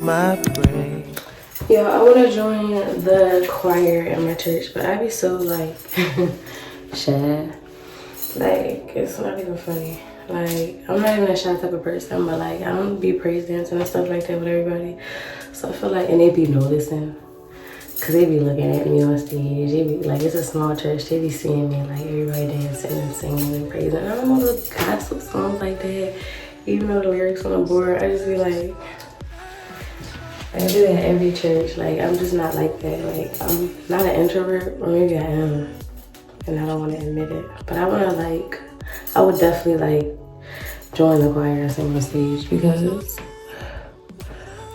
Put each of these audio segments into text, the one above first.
my brain. Yo, I want to join the choir in my church, but I be so like shy. Like, it's not even funny. Like, I'm not even a shy type of person, but like, I don't be praise dancing and stuff like that with everybody. So I feel like, and they be noticing, cause they be looking at me on stage. They be like, it's a small church. They be seeing me like everybody dancing and singing and praising. I don't know the gospel songs like that. Even though the lyrics on the board, I just be like, I do that at every church. Like, I'm just not like that. Like, I'm not an introvert, or maybe I am, and I don't want to admit it. But I want to like, I would definitely like join the choir and sing on stage because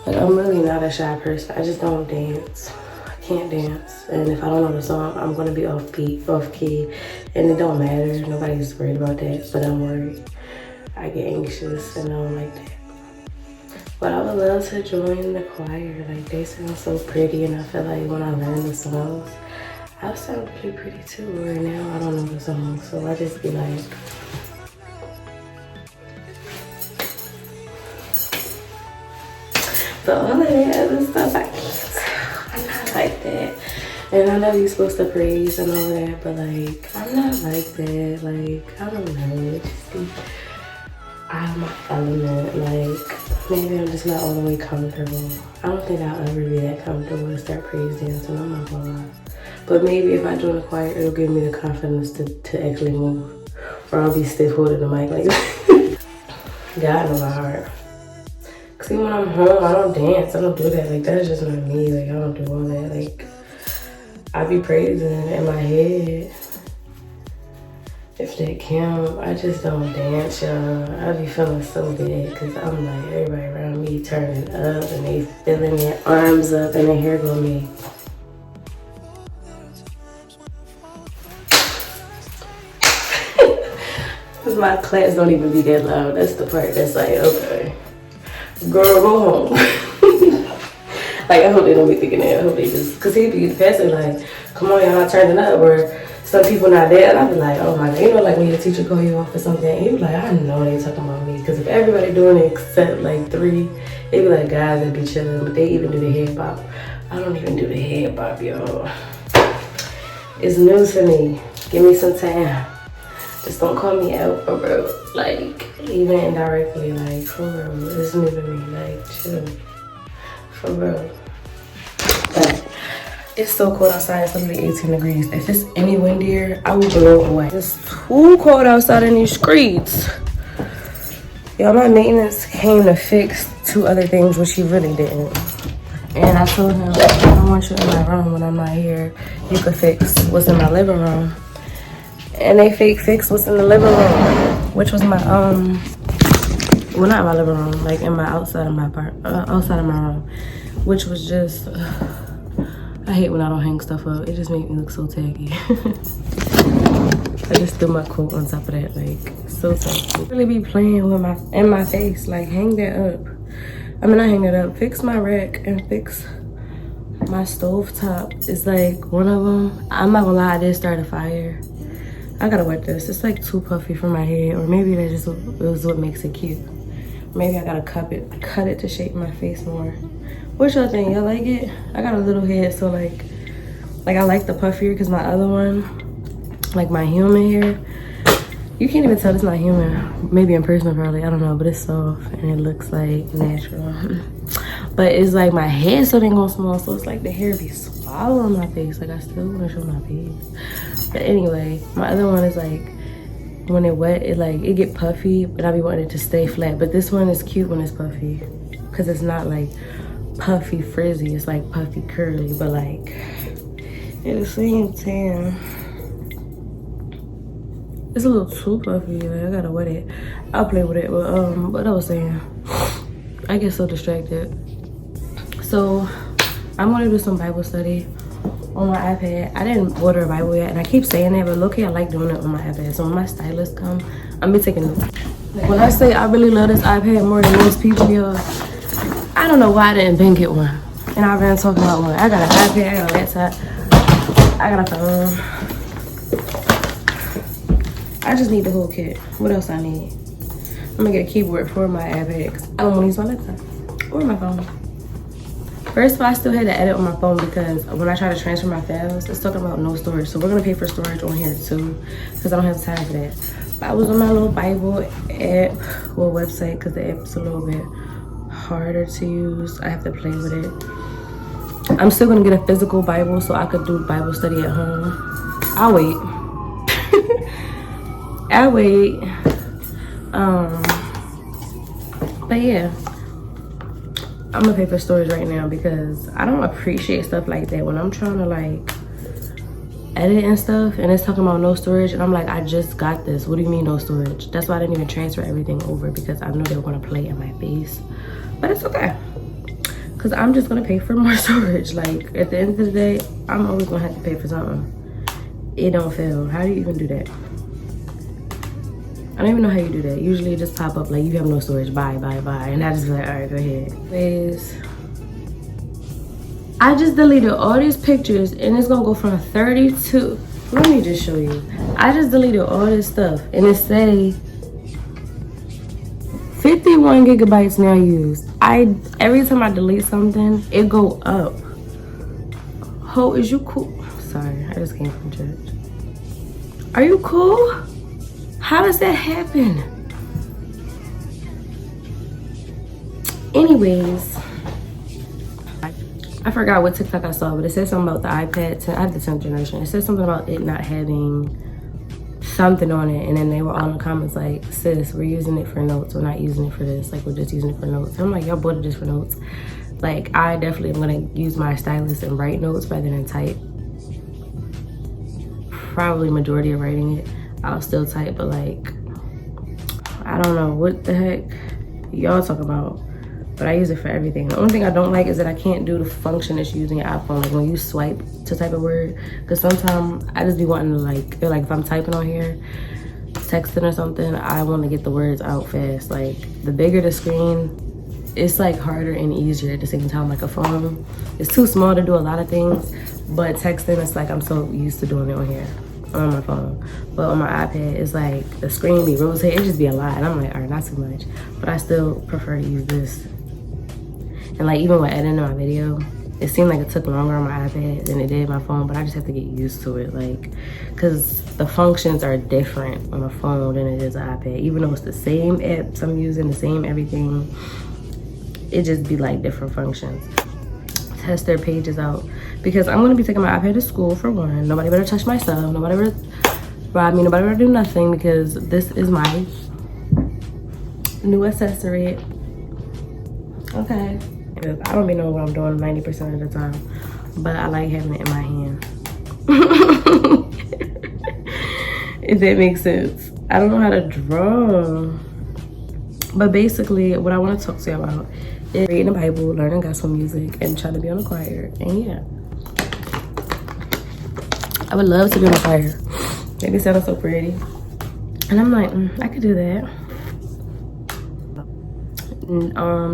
like I'm really not a shy person. I just don't dance. I can't dance, and if I don't know the song, I'm gonna be off key, and it don't matter. Nobody's worried about that, but I'm worried. I get anxious, and I don't like that. But I would love to join the choir. Like, they sound so pretty, and I feel like when I learn the songs, I sound pretty too. Right now, I don't know the songs, so I just be like, but all of that other stuff, I can't. I'm not like that. And I know you're supposed to praise and all that, but like, I'm not like that. Like, I don't know. It just be out of my element. Like, maybe I'm just not all the way comfortable. I don't think I'll ever be that comfortable to start praise dancing. I'm not gonna lie. But maybe if I join the choir, it'll give me the confidence to actually move. Or I'll be stiff holding the mic like God knows my heart. See, when I'm home, I don't dance. I don't do that. Like, that's just not me. Like, I don't do all that. Like, I be praising in my head. If that count, I just don't dance, y'all. I be feeling so bad because I'm like, everybody around me turning up and they filling their arms up and then here go me. Because my class don't even be that loud. That's the part that's like, okay, girl, go home. Like, I hope they don't be thinking that. I hope they just, because he be passing like, come on, y'all not turning up, or some people not there, and I be like, oh my God, you know, like when your teacher call you off or something, and you be like, I know they talking about me, because if everybody doing it except like 3, they be like guys that be chilling, but they even do the head bop. I don't even do the head bop, y'all. It's new to me. Give me some time. Just don't call me out for real. Like, even indirectly, like, for real. It's new to me. Like, chill. For real. But it's so cold outside. It's literally 18 degrees. If it's any windier, I will blow away. It's too cold outside in these streets. Y'all, my maintenance came to fix 2 other things, which he really didn't. And I told him, I don't want you in my room when I'm not here. You could fix what's in my living room. And they fixed what's in the living room, which was my, well, not my living room, like in my outside of my room, which was just, I hate when I don't hang stuff up. It just makes me look so tacky. I just threw my coat on top of that, like, so tacky. Really be playing with my face, like, hang that up. I mean, not hang it up, fix my rack and fix my stove top. It's like one of them. I'm not gonna lie, I did start a fire. I gotta wet this. It's like too puffy for my head, or maybe that just was what makes it cute. Maybe I gotta cut it to shape my face more. What y'all think? Y'all like it? I got a little head, so like I like the puffier, because my other one, like my human hair, you can't even tell it's not human. Maybe in person probably, I don't know, but it's soft and it looks like natural. But it's like my head so dang small, so it's like the hair be swallowing my face. Like, I still wanna show my face. But anyway, my other one is like, when it wet, it get puffy, but I be wanting it to stay flat. But this one is cute when it's puffy, because it's not like puffy frizzy, it's like puffy curly, but like at the same time, it's a little too puffy. Like, I gotta wet it. I'll play with it. But what I was saying, I get so distracted. So I'm gonna do some Bible study on my iPad. I didn't order a Bible yet, and I keep saying that, but low-key I like doing it on my iPad. So when my stylist come, I'm be taking notes. When I say I really love this iPad more than most people, y'all, I don't know why I didn't been get one. And I've been talking about one. I got an iPad, I got a laptop, I got a phone. I just need the whole kit. What else I need? I'm gonna get a keyboard for my iPad, 'cause I don't want to use my laptop or my phone. First of all, I still had to edit on my phone because when I try to transfer my files, it's talking about no storage. So we're gonna pay for storage on here too, because I don't have time for that. But I was on my little Bible app, or website, because the app's a little bit harder to use. I have to play with it. I'm still gonna get a physical Bible so I could do Bible study at home. I'll wait. I'll wait. But yeah, I'm gonna pay for storage right now because I don't appreciate stuff like that when I'm trying to like edit and stuff and it's talking about no storage and I'm like, I just got this. What do you mean no storage? That's why I didn't even transfer everything over, because I know they were gonna play in my face. But it's okay, because I'm just gonna pay for more storage. Like at the end of the day, I'm always gonna have to pay for something. It don't fail. How do you even do that? I don't even know how you do that. Usually it just pop up like, you have no storage, bye. And I just be like, all right, go ahead. Anyways, I just deleted all these pictures and it's gonna go from 32. Let me just show you. I just deleted all this stuff and it say 51 gigabytes now used. Every time I delete something, it go up. Ho, is you cool? Sorry, I just came from church. Are you cool? How does that happen? Anyways, I forgot what TikTok I saw, but it said something about the iPad. I have the 10th generation. It said something about it not having something on it, and then they were all in the comments like, sis, we're using it for notes, we're not using it for this, like we're just using it for notes. And I'm like, y'all bought it just for notes. Like I definitely am gonna use my stylus and write notes rather than type. Probably majority of writing it, I'll still type, but like, I don't know what the heck y'all talk about, but I use it for everything. The only thing I don't like is that I can't do the function that's using an iPhone, like when you swipe to type a word, because sometimes I just be wanting to like, feel like if I'm typing on here, texting or something, I want to get the words out fast. Like the bigger the screen, it's like harder and easier at the same time. Like a phone, it's too small to do a lot of things, but texting, it's like I'm so used to doing it on here, on my phone. But on my iPad, it's like the screen be rotated, it just be a lot. And I'm like, all right, not too much, but I still prefer to use this. And like even when editing my video, it seemed like it took longer on my iPad than it did my phone, but I just have to get used to it, like, because the functions are different on a phone than it is an iPad. Even though it's the same apps I'm using, the same everything, it just be like different functions. Test their pages out, because I'm gonna be taking my iPad to school for one. Nobody better touch my stuff, nobody better rob me, nobody better do nothing, because this is my new accessory. Okay, because I don't be knowing what I'm doing 90% of the time, but I like having it in my hand. If that makes sense. I don't know how to draw, but basically what I want to talk to you about is reading the Bible, learning gospel music, and trying to be on a choir. And yeah, I would love to be on a choir. They sound so pretty, and I'm like, I could do that.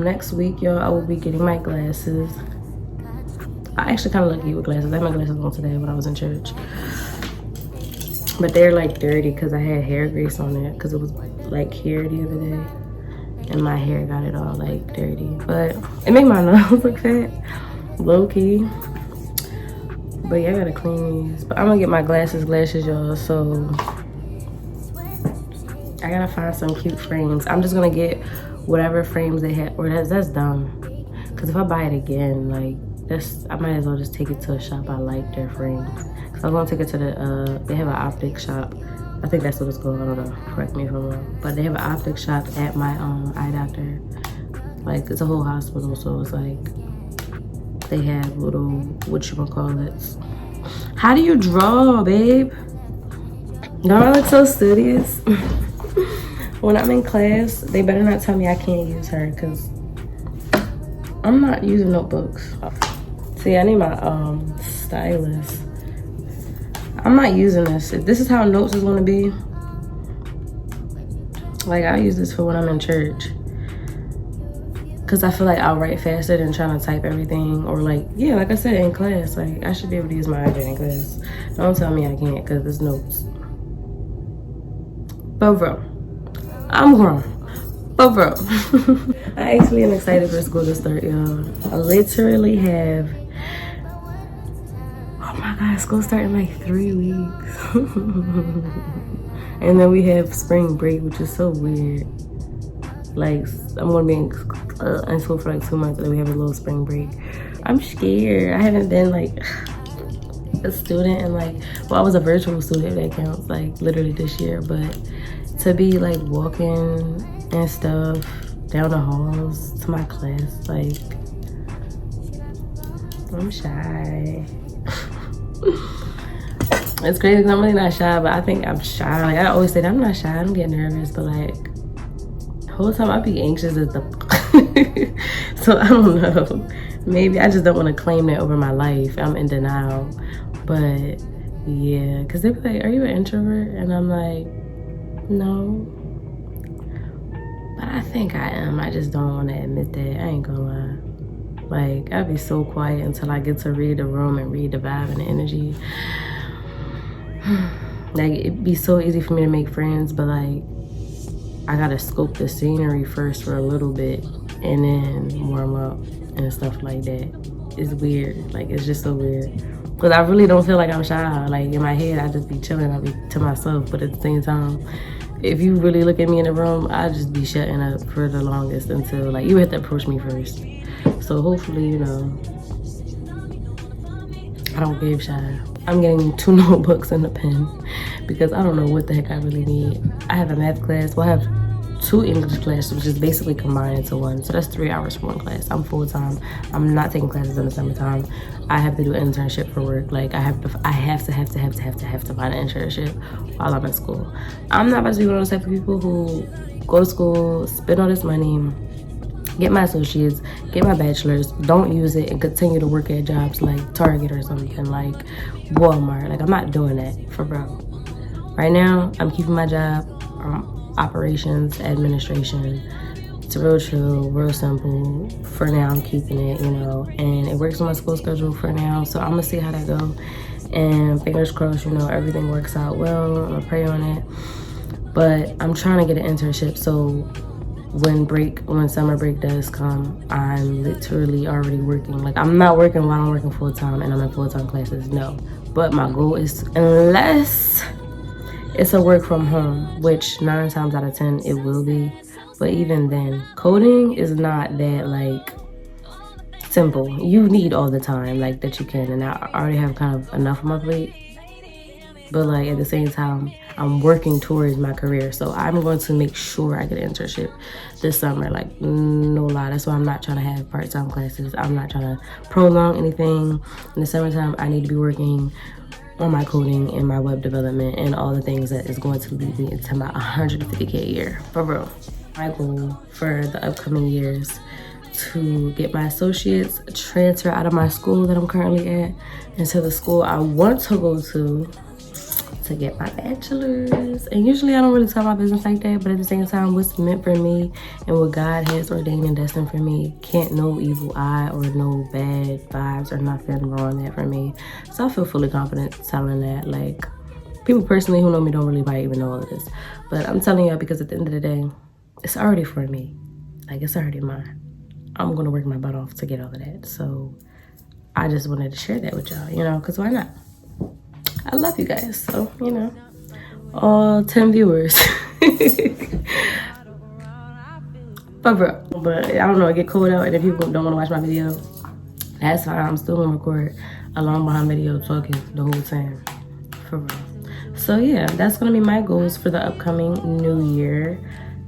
Next week, y'all, I will be getting my glasses. I actually kind of lucky with glasses. I had my glasses on today when I was in church, but they're like dirty because I had hair grease on it, because it was like here the other day and my hair got it all like dirty. But it made my nose look fat, low key. But yeah, I gotta clean these. But I'm gonna get my glasses, y'all. So I gotta find some cute frames. I'm just gonna get whatever frames they have, or that's dumb, because if I buy it again, like I might as well just take it to a shop I like their frames. Because I'm gonna take it to the they have an optic shop, I think that's what it's called, I don't know, correct me if I'm wrong, but they have an optic shop at my eye doctor. Like it's a whole hospital, so it's like they have little, whatchamacallits. How do you draw, babe? Don't I look so studious? When I'm in class, they better not tell me I can't use her, because I'm not using notebooks. See, I need my stylus. I'm not using this. If this is how notes is gonna be, like I use this for when I'm in church, because I feel like I'll write faster than trying to type everything. Or like, yeah, like I said, in class, like I should be able to use my iPad in class. Don't tell me I can't, because it's notes. But bro, I'm grown. But bro, I actually am excited for school to start, y'all. I literally have, oh my God, school starting in like 3 weeks. And then we have spring break, which is so weird. Like, I'm gonna be in school for like 2 months, and then we have a little spring break. I'm scared. I haven't been like a student and like, well, I was a virtual student, that counts, like literally this year, but to be like walking and stuff down the halls to my class, like, I'm shy. It's crazy because I'm really not shy, but I think I'm shy. Like, I always say that I'm not shy, I don't get nervous, but like the whole time I be anxious as the so I don't know, maybe I just don't want to claim that over my life. I'm in denial. But yeah, because they be like, are you an introvert? And I'm like, no. But I think I am. I just don't want to admit that. I ain't gonna lie. Like, I'd be so quiet until I get to read the room and read the vibe and the energy. Like, it'd be so easy for me to make friends, but like, I gotta scope the scenery first for a little bit and then warm up and stuff like that. It's weird. Like, it's just so weird. Because I really don't feel like I'm shy. Like, in my head, I just be chilling. I be to myself. But at the same time, if you really look at me in the room, I just be shutting up for the longest until, like, you have to approach me first. So hopefully, you know, I don't get shy. I'm getting 2 notebooks and a pen because I don't know what the heck I really need. I have a math class. Well, I have 2 English classes, which is basically combined into 1. So that's 3 hours for 1 class. I'm full-time. I'm not taking classes in the summertime. I have to do an internship for work. Like, I have to find an internship while I'm in school. I'm not about to be one of those type of people who go to school, spend all this money, get my associates, get my bachelor's, don't use it, and continue to work at jobs like Target or something, like Walmart. Like, I'm not doing that for bro. Right now, I'm keeping my job. Operations, administration. It's real chill, real simple. For now, I'm keeping it, you know, and it works on my school schedule for now. So I'm gonna see how that go. And fingers crossed, you know, everything works out well. I'm gonna pray on it. But I'm trying to get an internship. So when summer break does come, I'm literally already working. Like, I'm not working while I'm working full time and I'm in full time classes, no. But my goal is, unless it's a work from home, which 9 times out of 10 it will be. But even then, coding is not that like simple. You need all the time like that you can, and I already have kind of enough on my plate. But like at the same time, I'm working towards my career, so I'm going to make sure I get an internship this summer. Like, no lie, that's why I'm not trying to have part-time classes. I'm not trying to prolong anything. In the summertime, I need to be working on my coding and my web development and all the things that is going to lead me into my 150K a year. For real. My goal for the upcoming years to get my associates, transfer out of my school that I'm currently at into the school I want to go to get my bachelor's. And usually I don't really tell my business like that, but at the same time, what's meant for me and what God has ordained and destined for me, can't no evil eye or no bad vibes or nothing ruin that for me. So I feel fully confident telling that. Like, people personally who know me don't really might even know all of this, but I'm telling y'all because at the end of the day, it's already for me. Like, it's already mine. I'm gonna work my butt off to get all of that. So I just wanted to share that with y'all, you know, because why not? I love you guys, so, you know, all 10 viewers. But I don't know, it get cold out, and if people don't want to watch my video, that's fine. I'm still gonna record a long behind video talking the whole time, for real. So yeah, that's gonna be my goals for the upcoming new year.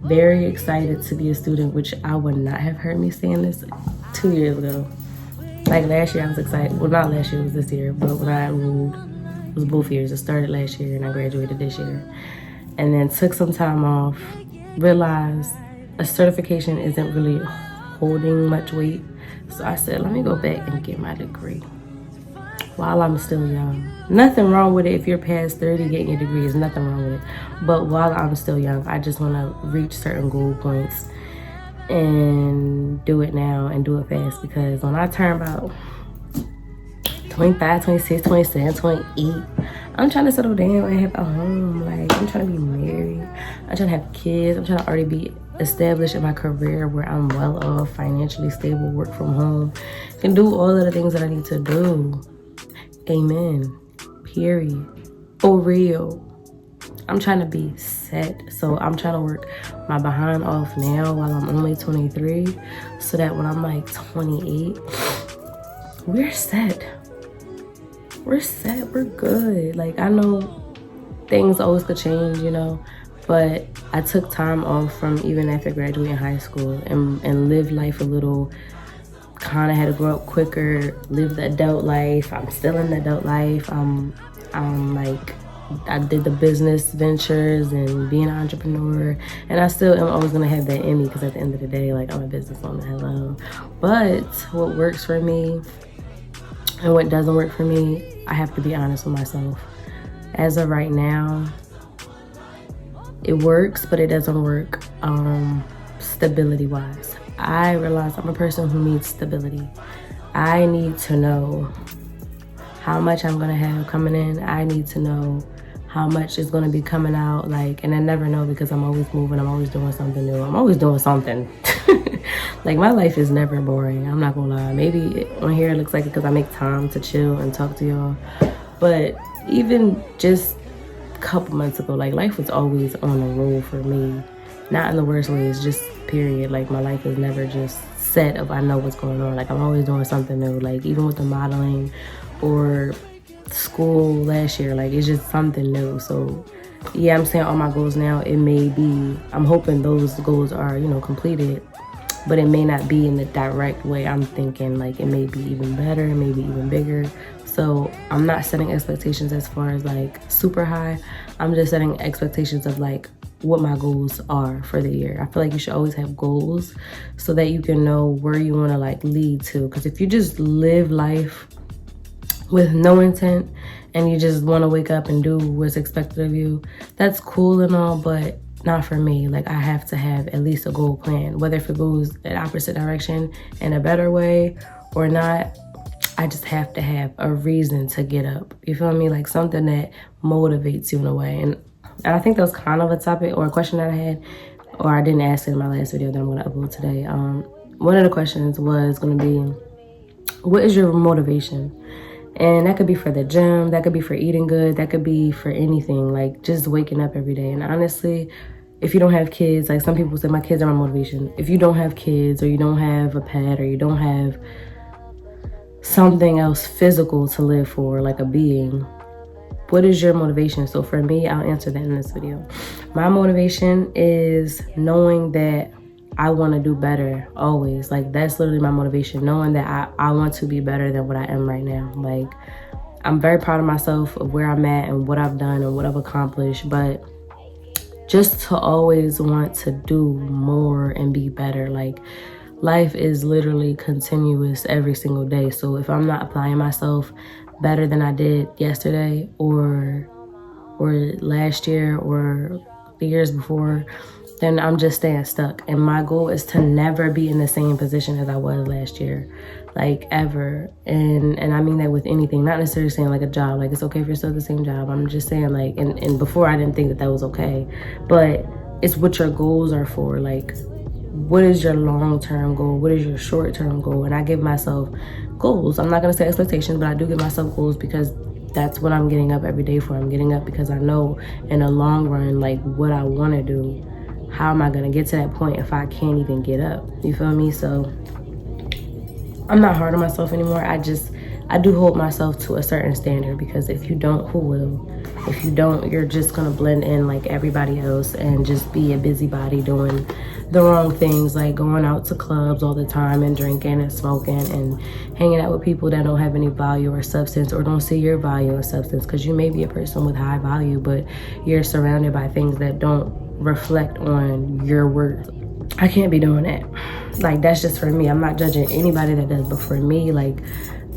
Very excited to be a student, which I would not have heard me saying this 2 years ago. Like, last year I was excited. Well, not last year, it was this year, but when I enrolled, it was both years. It started last year and I graduated this year. And then took some time off, realized a certification isn't really holding much weight. So I said, let me go back and get my degree while I'm still young. Nothing wrong with it if you're past 30, getting your degree is nothing wrong with it. But while I'm still young, I just want to reach certain goal points and do it now and do it fast, because when I turn about 25, 26, 27, 28, I'm trying to settle down and have a home. Like, I'm trying to be married. I'm trying to have kids. I'm trying to already be established in my career where I'm well off, financially stable, work from home, can do all of the things that I need to do. Amen. Period. For real. I'm trying to be set. So I'm trying to work my behind off now while I'm only 23. So that when I'm like 28, we're set. We're set. We're good. Like, I know things always could change, you know. But I took time off from even after graduating high school and lived life a little, kind of had to grow up quicker, live the adult life. I'm still in the adult life. I'm like, I did the business ventures and being an entrepreneur, and I still am always gonna have that in me because at the end of the day, like, I'm a businesswoman, hello. But what works for me and what doesn't work for me, I have to be honest with myself. As of right now, it works, but it doesn't work stability wise. I realize I'm a person who needs stability. I need to know how much I'm gonna have coming in. I need to know how much is gonna be coming out, like, and I never know because I'm always moving, I'm always doing something new, I'm always doing something. Like, my life is never boring, I'm not gonna lie. Maybe on here it looks like it because I make time to chill and talk to y'all, but even just a couple months ago, like, life was always on a roll for me. Not in the worst ways, just period. Like, my life is never just set of I know what's going on. Like, I'm always doing something new, like, even with the modeling or school last year, like, it's just something new. So yeah, I'm saying all my goals now, it may be, I'm hoping those goals are, you know, completed, but it may not be in the direct way I'm thinking. Like, it may be even better, it may be even bigger. So I'm not setting expectations as far as like super high. I'm just setting expectations of like what my goals are for the year. I feel like you should always have goals so that you can know where you want to like lead to. Because if you just live life with no intent and you just want to wake up and do what's expected of you, that's cool and all, but not for me. Like, I have to have at least a goal plan, whether if it goes the opposite direction in a better way or not. I just have to have a reason to get up. You feel me? Like, something that motivates you in a way. And I think that was kind of a topic or a question that I had, or I didn't ask it in my last video that I'm going to upload today. One of the questions was going to be, what is your motivation? And that could be for the gym, that could be for eating good, that could be for anything, like just waking up every day. And honestly, if you don't have kids, like some people say my kids are my motivation. If you don't have kids, or you don't have a pet, or you don't have something else physical to live for, like a being, what is your motivation? So for me, I'll answer that in this video. My motivation is knowing that I want to do better always. Like, that's literally my motivation, knowing that I want to be better than what I am right now. Like, I'm very proud of myself, of where I'm at and what I've done and what I've accomplished, but just to always want to do more and be better. Like, life is literally continuous every single day. So if I'm not applying myself better than I did yesterday or last year or the years before, then I'm just staying stuck. And my goal is to never be in the same position as I was last year, like ever. And I mean that with anything, not necessarily saying like a job, like it's okay if you're still at the same job. I'm just saying, like, and before I didn't think that that was okay, but it's what your goals are for. Like, what is your long-term goal? What is your short-term goal? And I give myself goals. I'm not gonna say expectations, but I do give myself goals because that's what I'm getting up every day for. I'm getting up because I know in the long run, like, what I wanna do. How am I gonna get to that point if I can't even get up? You feel me? So I'm not hard on myself anymore. I do hold myself to a certain standard, because if you don't, who will? If you don't, you're just gonna blend in like everybody else and just be a busybody doing the wrong things, like going out to clubs all the time and drinking and smoking and hanging out with people that don't have any value or substance, or don't see your value or substance, because you may be a person with high value, but you're surrounded by things that don't reflect on your worth. I can't be doing that. Like, that's just for me. I'm not judging anybody that does, but for me, like,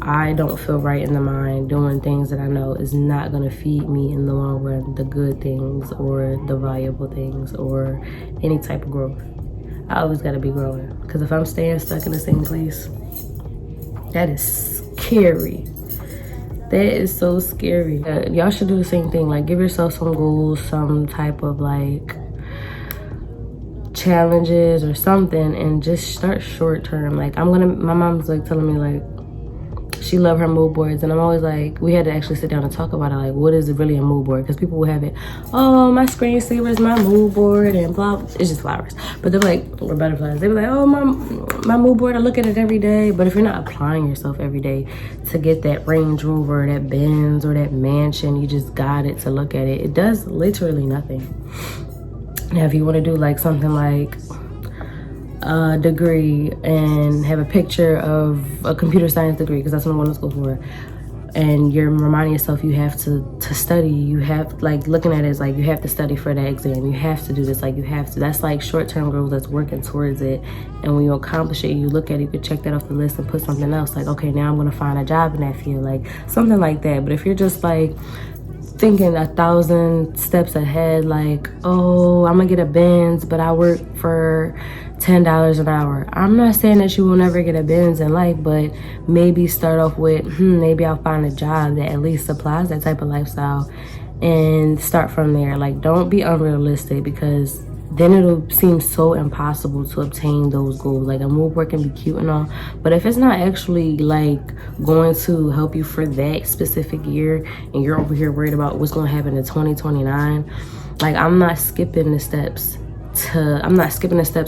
I don't feel right in the mind doing things that I know is not gonna feed me in the long run, the good things or the valuable things or any type of growth. I always gotta be growing, because if I'm staying stuck in the same place, that is scary. That is so scary. Y'all should do the same thing. Like, give yourself some goals, some type of like challenges or something, and just start short term. Like my mom's like telling me like she loved her mood boards, and I'm always like, we had to actually sit down and talk about it, like what is really a mood board? Because people will have it, oh, my screensaver is my mood board and blah, it's just flowers. But they're like, or butterflies, they were like, oh, my mood board, I look at it every day. But if you're not applying yourself every day to get that Range Rover, that Benz, or that mansion, you just got it to look at it, it does literally nothing. Now if you want to do like something like a degree and have a picture of a computer science degree, because that's what I want to school for, and you're reminding yourself you have to study, you have, like, looking at it as like you have to study for that exam, you have to do this, like you have to, that's like short-term goals that's working towards it. And when you accomplish it, you look at it, you could check that off the list and put something else, like, okay, now I'm gonna find a job in that field, like something like that. But if you're just like thinking 1,000 steps ahead, like, oh, I'm gonna get a Benz, but I work for $10 an hour. I'm not saying that you will never get a Benz in life, but maybe start off with, maybe I'll find a job that at least supplies that type of lifestyle, and start from there. Like, don't be unrealistic, because then it'll seem so impossible to obtain those goals. Like, a mood board can be cute and all, but if it's not actually like going to help you for that specific year, and you're over here worried about what's going to happen in 2029, like, I'm not skipping the steps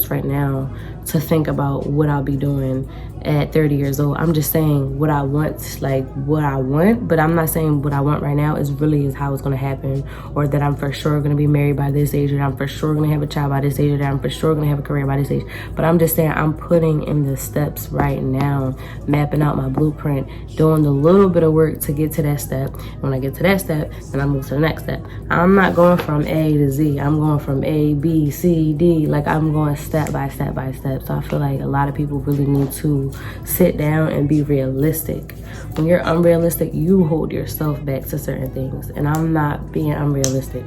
right now to think about what I'll be doing at 30 years old. I'm just saying what I want, like what I want, but I'm not saying what I want right now is how it's gonna happen, or that I'm for sure gonna be married by this age, or that I'm for sure gonna have a child by this age, or that I'm for sure gonna have a career by this age. But I'm just saying I'm putting in the steps right now, mapping out my blueprint, doing the little bit of work to get to that step. When I get to that step, then I move to the next step. I'm not going from A to Z, I'm going from A, B, C, D, like I'm going step by step by step. So I feel like a lot of people really need to sit down and be realistic. When you're unrealistic, you hold yourself back to certain things, and I'm not being unrealistic.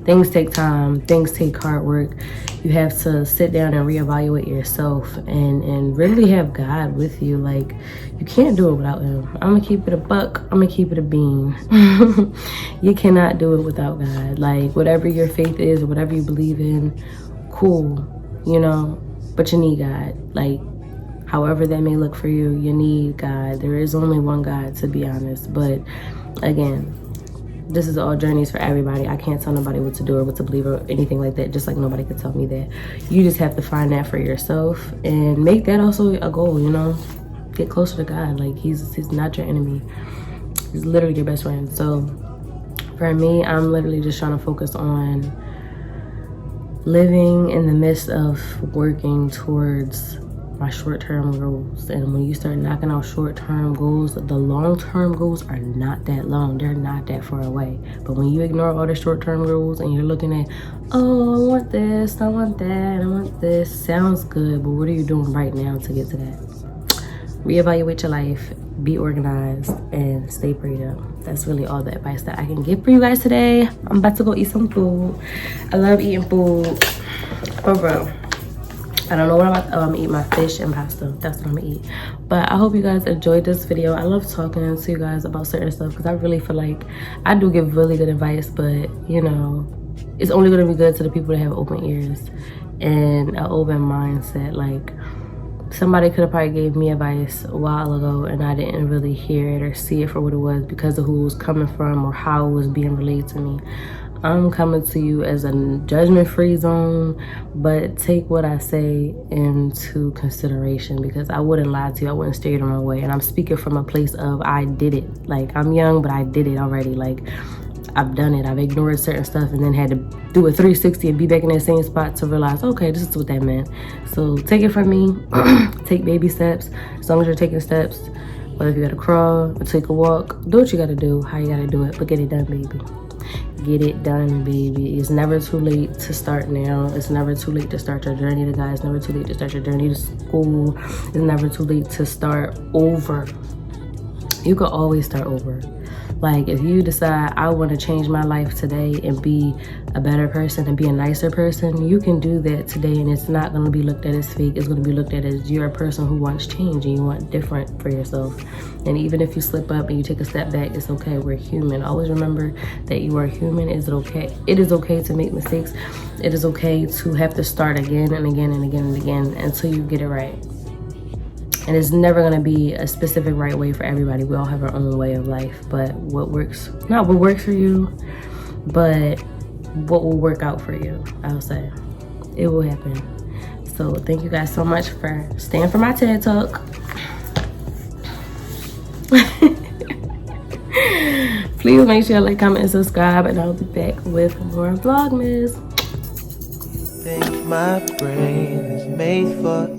Things take time, things take hard work. You have to sit down and reevaluate yourself, and really have God with you. Like, you can't do it without him. I'm gonna keep it a buck, I'm gonna keep it a bean. You cannot do it without God. Like, whatever your faith is, or whatever you believe in, cool, you know, but you need God. Like, however that may look for you, you need God. There is only one God, to be honest. But again, this is all journeys for everybody. I can't tell nobody what to do or what to believe or anything like that, just like nobody can tell me that. You just have to find that for yourself and make that also a goal, you know? Get closer to God. Like, he's not your enemy. He's literally your best friend. So for me, I'm literally just trying to focus on living in the midst of working towards my short-term goals. And when you start knocking out short-term goals, the long-term goals are not that long. They're not that far away. But when you ignore all the short-term goals and you're looking at, oh, I want this, I want that, I want this, sounds good, but what are you doing right now to get to that? Reevaluate your life, be organized, and stay prayed up. That's really all the advice that I can give for you guys today. I'm about to go eat some food. I love eating food. Oh, bro. I don't know what I'm about to, I'm gonna eat my fish and pasta. That's what I'm gonna eat. But I hope you guys enjoyed this video. I love talking to you guys about certain stuff, because I really feel like I do give really good advice, but you know, it's only gonna be good to the people that have open ears and an open mindset. Like, somebody could have probably gave me advice a while ago and I didn't really hear it or see it for what it was, because of who it was coming from or how it was being relayed to me. I'm coming to you as a judgment-free zone, but take what I say into consideration, because I wouldn't lie to you, I wouldn't steer you the wrong way. And I'm speaking from a place of I did it. Like, I'm young, but I did it already. Like, I've done it. I've ignored certain stuff and then had to do a 360 and be back in that same spot to realize, okay, this is what that meant. So take it from me. Take baby steps. As long as you're taking steps, whether you gotta crawl or take a walk, do what you gotta do, how you gotta do it, but get it done, baby. Get it done, baby. It's never too late to start now. It's never too late to start your journey to God. It's never too late to start your journey to school. It's never too late to start over. You can always start over. Like, if you decide I want to change my life today and be a better person and be a nicer person, you can do that today, and it's not going to be looked at as fake. It's going to be looked at as you're a person who wants change and you want different for yourself. And even if you slip up and you take a step back, it's okay. We're human. Always remember that you are human. Is it okay? It is okay to make mistakes. It is okay to have to start again and again and again and again until you get it right. And it's never gonna be a specific right way for everybody. We all have our own way of life, but what works, not what works for you, but what will work out for you, I'll say. It will happen. So thank you guys so much for staying for my TED Talk. Please make sure you like, comment, and subscribe, and I'll be back with more Vlogmas. Think my brain is made for